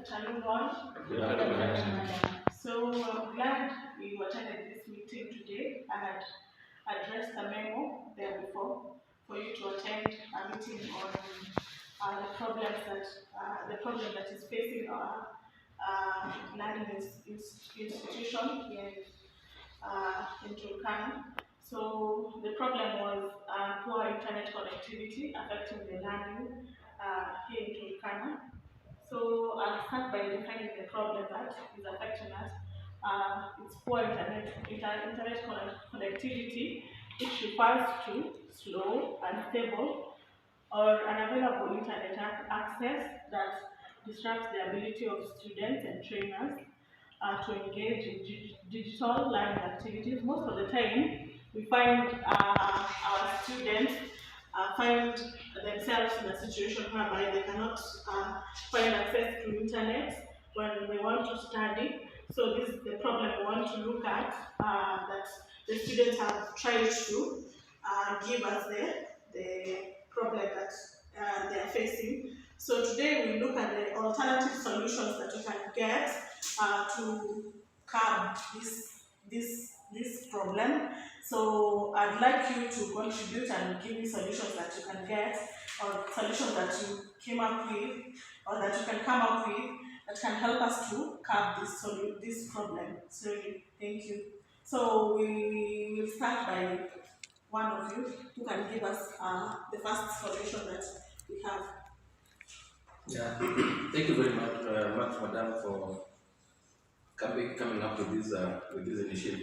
afternoon all. Good afternoon. So I'm glad you attended this meeting today. I had addressed the memo there before for you to attend a meeting on the problem that is facing our learning institution in Turkana. So the problem was poor internet connectivity affecting the learning here in Turkana. So I'll start by defining the problem that is affecting us. It's poor internet connectivity, which refers to slow, unstable, or unavailable internet access that disrupts the ability of students and trainers to engage in digital learning activities. Most of the time, we find our students find themselves in a situation whereby they cannot find access to internet when they want to study. So this is the problem we want to look at, that the students have tried to give us the problem that they are facing. So today we look at the alternative solutions that you can get to curb this problem. So I'd like you to contribute and give me solutions that you can get, or solutions that you came up with, or that you can come up with that can help us to curb this problem. So thank you. So we will start by one of you who can give us the first solution that we have. Yeah, thank you very much, Madam, for coming up with this initiative.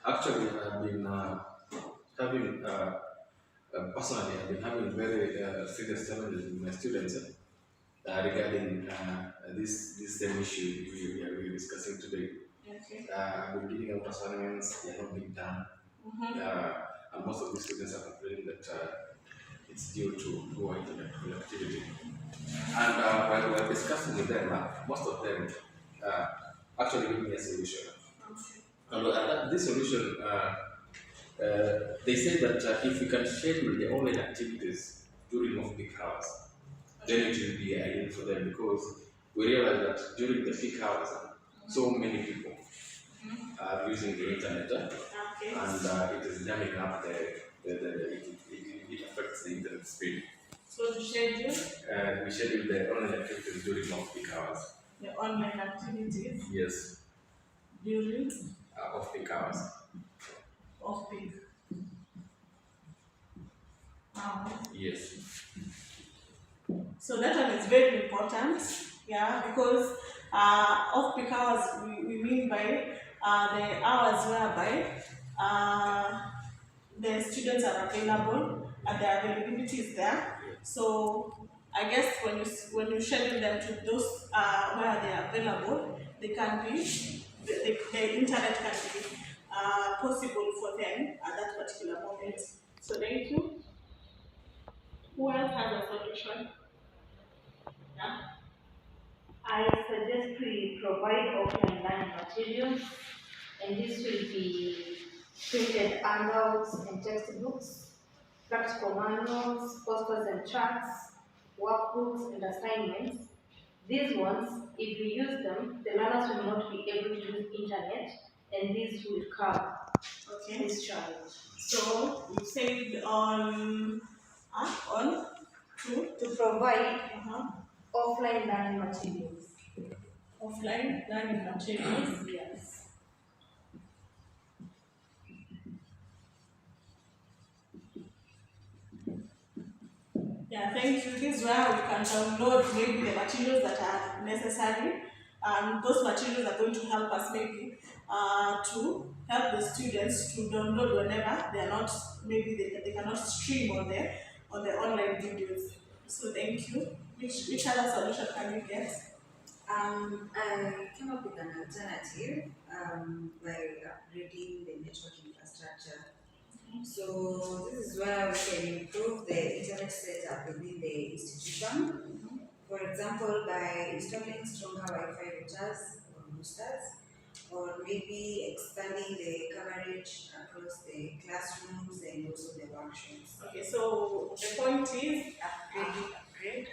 Actually, I've been having personally, I've been having very serious challenges with my students regarding this same issue we're discussing today. Okay. I've been giving out assignments; they are not being done, and most of the students are complaining that it's due to poor internet connectivity. And while we were discussing with them, most of them actually gave me a solution. And this solution, they said that if we can schedule the online activities during off-peak hours, then it will be ideal for them, because we realize that during the peak hours, so many people are using the internet, and it is jamming up it affects the internet speed. So to schedule? We schedule the online activities during off-peak hours. The online activities? Yes. During? Off-peak hours. Off-peak. Yes. So that one is very important, because off-peak hours we mean by the hours whereby the students are available and the availability is there. So I guess when you schedule them to those where they are available, they can be the internet can be possible for them at that particular moment. So thank you. Who else has a solution? Yeah. I suggest we provide offline learning materials, and this will be printed handouts and textbooks, practical manuals, posters and charts, workbooks and assignments. These ones, if we use them, the learners will not be able to use internet, and this will curb this challenge. So you said on to provide offline learning materials. Offline learning materials? Yes. Yeah, thank you. This is where we can download maybe the materials that are necessary. Those materials are going to help us maybe to help the students to download whenever they are not, maybe they cannot stream on the online videos. So thank you. Which other solution can you get? I came up with an alternative by upgrading the network infrastructure. So this is where we can improve the internet setup within the institution. For example, by installing stronger Wi-Fi routers or boosters, or maybe expanding the coverage across the classrooms and also the workshops. Okay, so the point is upgrade.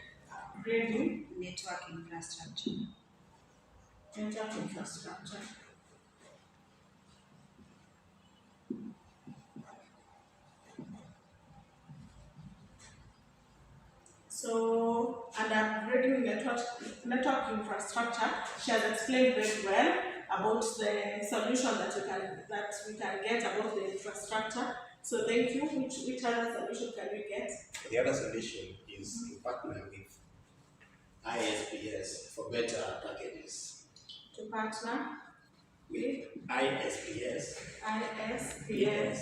upgrading network infrastructure. network infrastructure. So, and upgrading network infrastructure, she has explained very well about the solution that we can get about the infrastructure. So, thank you. Which other solution can we get? The other solution is to partner with ISPS for better packages. To partner with ISPS ISPS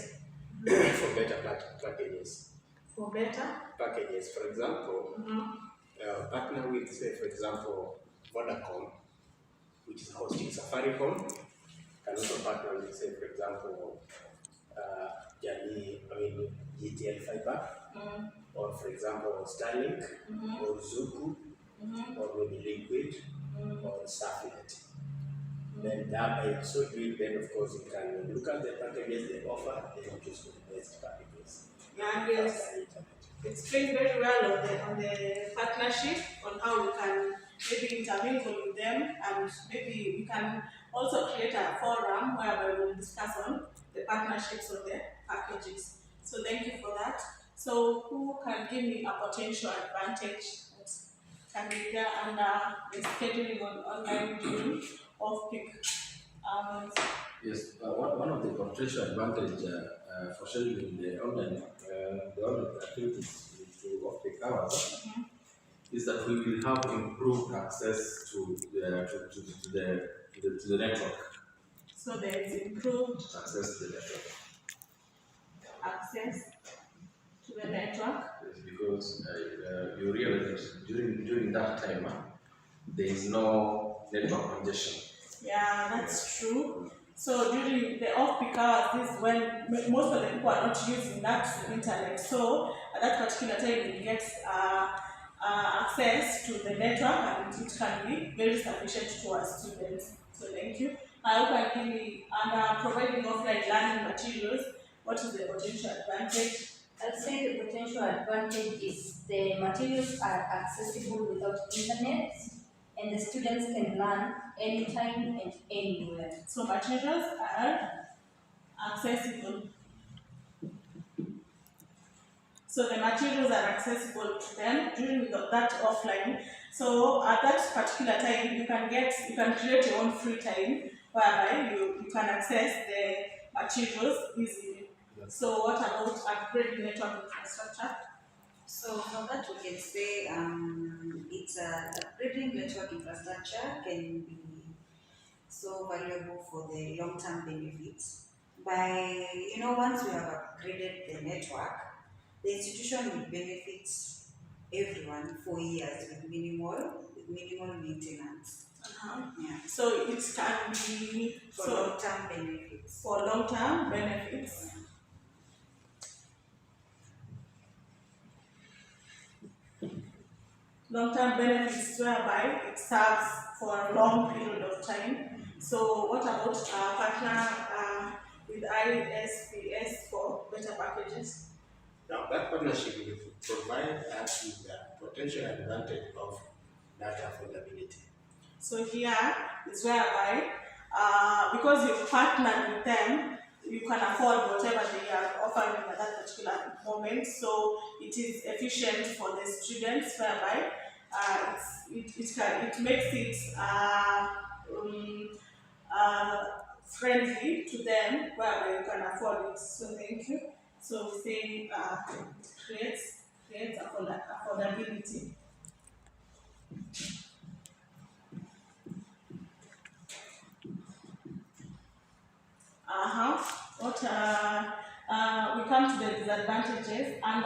for better packages. for better. Packages, for example, partner with, say, for example, Vodacom, which is hosting Safaricom, can also partner with, say, for example, GTL Fiber, or for example, Starlink, or Zuku, or maybe Liquid, or Starfnet. Then that by so doing, then of course you can look at the packages they offer, then you choose the best packages. And yes, explained very well on the partnership, on how we can maybe intermingle with them, and maybe we can also create a forum whereby we'll discuss on the partnerships of the packages. So thank you for that. So who can give me a potential advantage that can be there under the scheduling on online during off-peak hours? Yes, one of the potential advantage for scheduling the online activities to off-peak hours is that we will have improved access to the network. So there is improved Access to the network. access to the network. Yes, because you realize that during that time there is no network congestion. Yeah, that's true. So during the off-peak hours, this is when most of the people are not using that internet. So at that particular time, we get access to the network, and it can be very sufficient to our students. So thank you. I hope I give me under providing offline learning materials. What is the potential advantage? I'd say the potential advantage is the materials are accessible without internet, and the students can learn anytime and anywhere. So materials are accessible. So the materials are accessible to them during that offline. So at that particular time, you can create your own free time whereby you can access the materials easily. So what about upgrading network infrastructure? So for that we can say it's upgrading network infrastructure can be so valuable for the long-term benefits. By once we have upgraded the network, the institution will benefit everyone for years with minimal maintenance. Yeah. So it can be For long-term benefits. For long-term benefits. Long-term benefits whereby it serves for a long period of time. So what about partner with ISPS for better packages? Now, that partnership will provide us with the potential advantage of data affordability. So here is whereby, because you've partnered with them, you can afford whatever they are offering at that particular moment. So it is efficient for the students, whereby it makes it friendly to them, whereby you can afford it. So thank you. So we say creates affordability. What we come to the disadvantages, and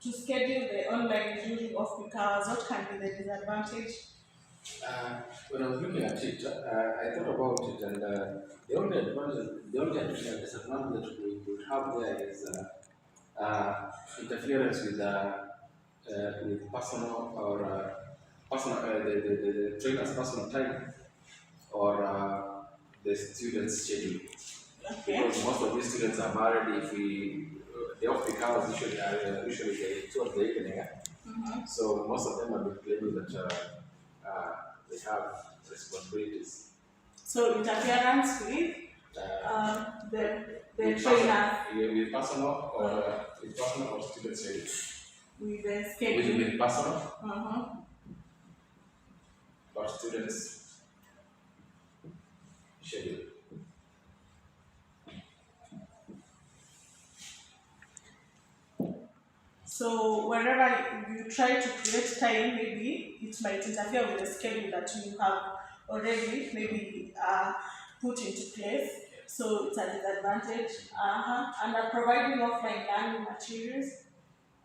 to schedule the online during off-peak hours, what can be the disadvantage? When I was looking at it, I thought about it, and the only disadvantage we would have there is interference with personal or the trainer's personal time or the student's schedule. Okay. Because most of these students are married. If we the off-peak hours usually are towards the evening. So most of them have been claiming that they have responsibilities. So interference with the trainer. With personal or student schedule. With the schedule. With personal or students schedule. So wherever you try to create time, maybe it might interfere with the schedule that you have already maybe put into place. So it's a disadvantage. And providing offline learning materials.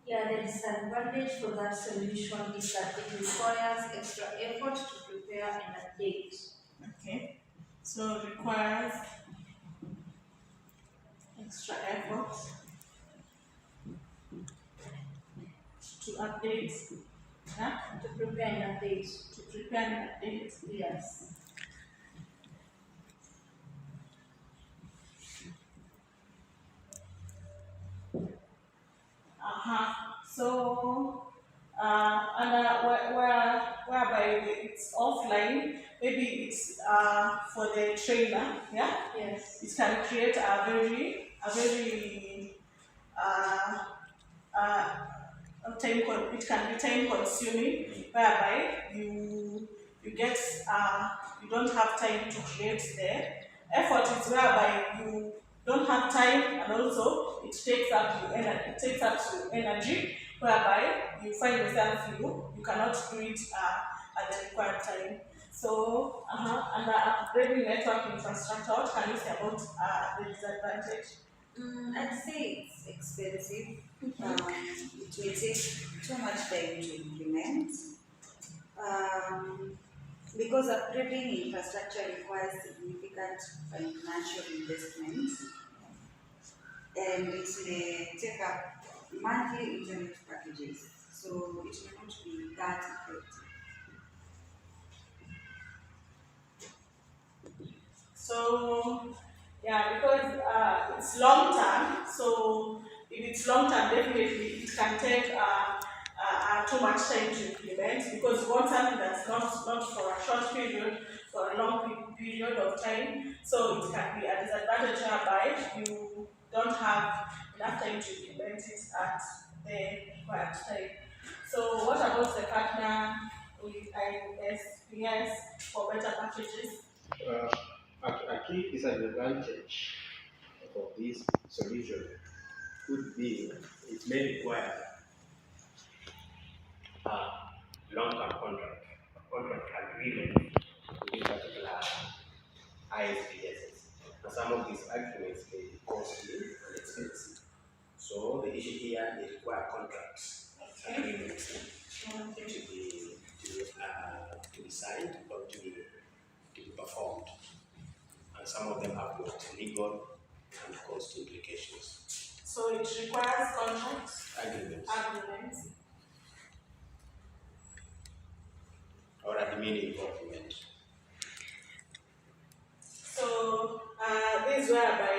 Yeah, the disadvantage for that solution is that it requires extra effort to prepare and update. Okay. So it requires extra effort to update. Yeah? To prepare and update. To prepare and update. Yes. So, whereby it's offline, maybe it's for the trainer, yeah? Yes. It can create a very it can be time consuming, whereby you get you don't have time to create the effort is whereby you don't have time, and also it takes up your energy, whereby you find yourself you cannot do it at the required time. So and upgrading network infrastructure, what can you say about the disadvantage? I'd say it's expensive. It will take too much time to implement. Because upgrading infrastructure requires significant financial investments, and it may take up monthly internet packages, so it may not be that effective. So yeah, because it's long term. So if it's long term, definitely it can take too much time to implement, because you want something that's not for a short period, for a long period of time. So it can be a disadvantage whereby you don't have enough time to implement it at the required time. So what about the partner with ISPS for better packages? A key disadvantage of this solution could be it may require a long-term contract agreement with a particular ISPSs. And some of these agreements may be costly and expensive. So the issue here is require contracts, agreements to be signed or to be performed. And some of them have both legal and cost implications. So it requires contracts, Agreements agreements. or admin involvement. So this whereby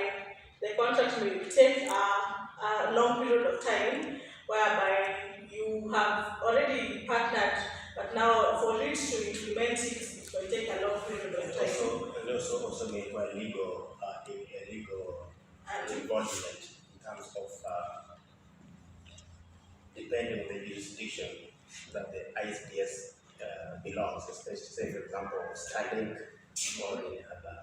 the contract may take a long period of time, whereby you have already partnered, but now for it to implement it, it will take a long period of time. And also may require legal involvement in terms of depending on the jurisdiction that the ISPS belongs, especially say for example Starlink or any other.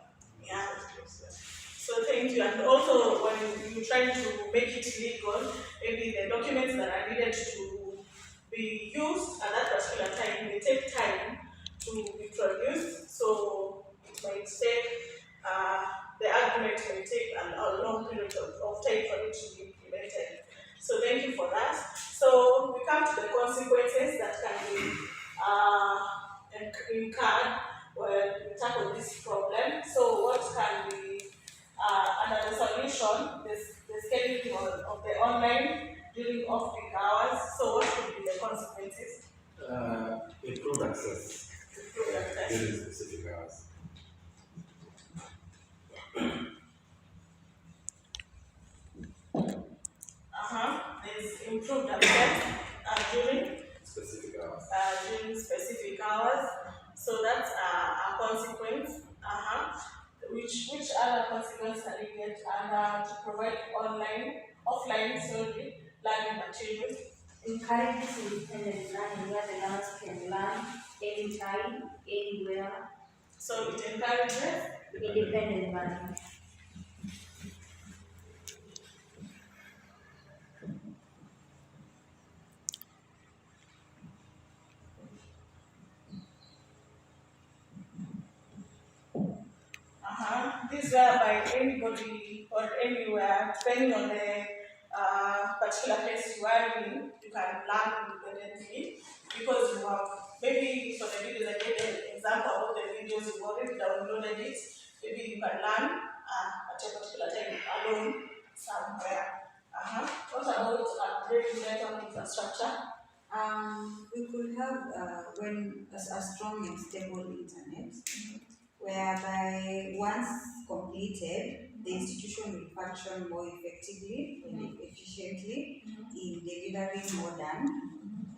Yeah. ISPS, So thank you. And also when you try to make it legal, maybe the documents that are needed to be used at that particular time may take time to be produced. So it might take the argument may take a long period of time for it to be implemented. So thank you for that. So we come to the consequences that can be incurred when we tackle this problem. So what can be under the solution, the scheduling of the online during off-peak hours. So what could be the consequences? Improved access Improved access. during specific hours. there's improved access during specific hours. So that's a consequence. Which other consequence can we get? And to provide offline, learning materials. Encourages independent learning where the learners can learn anytime, anywhere. So it encourages Independent learning. This whereby anybody or anywhere, depending on the particular place you are in, you can learn independently because you have, maybe for the videos, I gave an example of the videos you've already downloaded it. Maybe you can learn at a particular time alone somewhere. What about upgrading network infrastructure? We could have when a strong and stable internet, whereby once completed, the institution will function more effectively and efficiently in delivering modern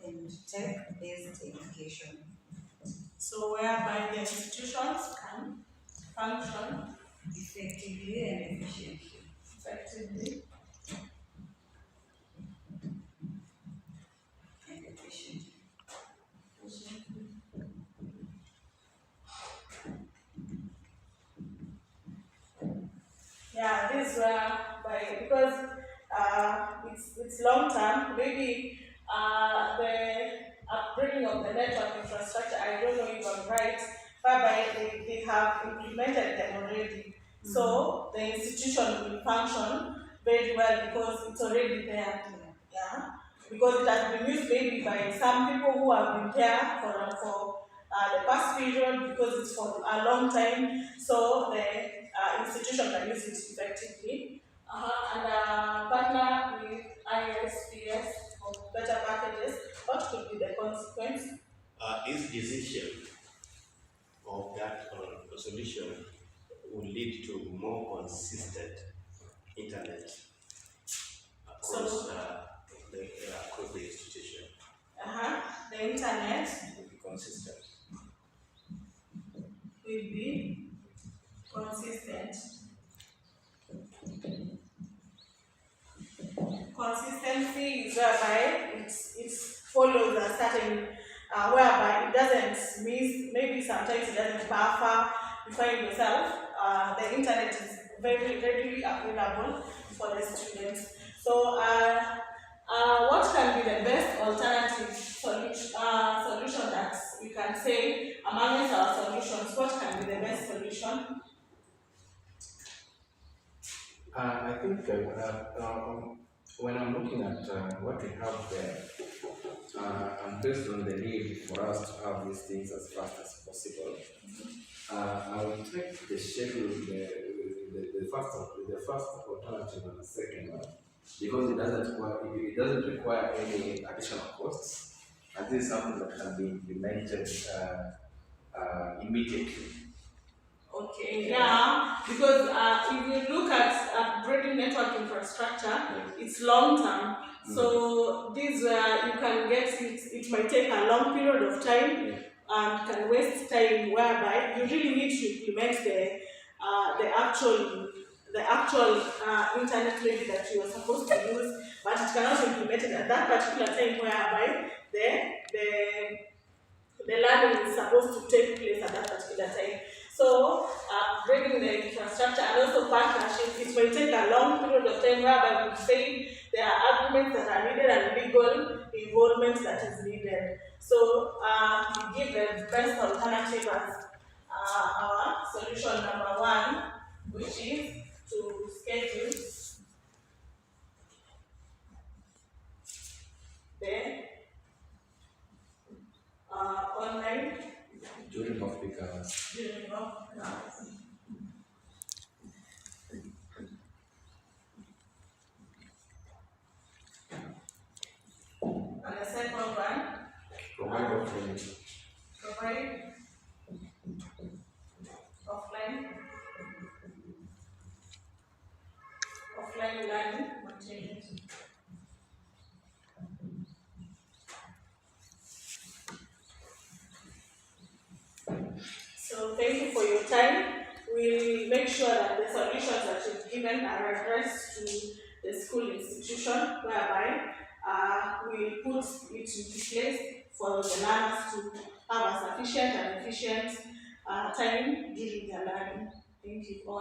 and tech-based education. So whereby the institutions can function Effectively and efficiently. effectively. And efficiently. Yeah, this because it's long term. Maybe the upgrading of the network infrastructure. I don't know if I'm right, but they have implemented them already. So the institution will function very well because it's already there. Yeah, because it has been used maybe by some people who have been there for the past period because it's for a long time. So the institution can use it effectively. And partner with ISPS for better packages. What could be the consequence? This decision of that solution will lead to more consistent internet across the institution. The internet Will be consistent. will be consistent. Consistency is whereby it follows a certain whereby it doesn't miss, maybe sometimes it doesn't buffer. You find yourself, the internet is very readily available for the students. So what can be the best alternative solution that we can say amongst our solutions? What can be the best solution? I think when I'm looking at what we have there, and based on the need for us to have these things as fast as possible, I will take the schedule, the first alternative and the second one, because it doesn't require any additional costs, and this is something that can be implemented immediately. Okay, yeah, because if you look at upgrading network infrastructure, it's long term. So this you can get it might take a long period of time and can waste time whereby you really need to implement the actual internet maybe that you are supposed to use, but it cannot be implemented at that particular time whereby the learning is supposed to take place at that particular time. So, upgrading the infrastructure and also partnership, it may take a long period of time whereby we say there are agreements that are needed and legal involvement that is needed. So, we give the best alternative as our solution number one, which is to schedule the online During off-peak hours. during off-hours. And the second one, Provide offline. provide offline learning materials. So thank you for your time. We'll make sure that the solutions that you've given are addressed to the school institution, whereby we'll put it into place for the learners to have a sufficient and efficient time during their learning. Thank you all.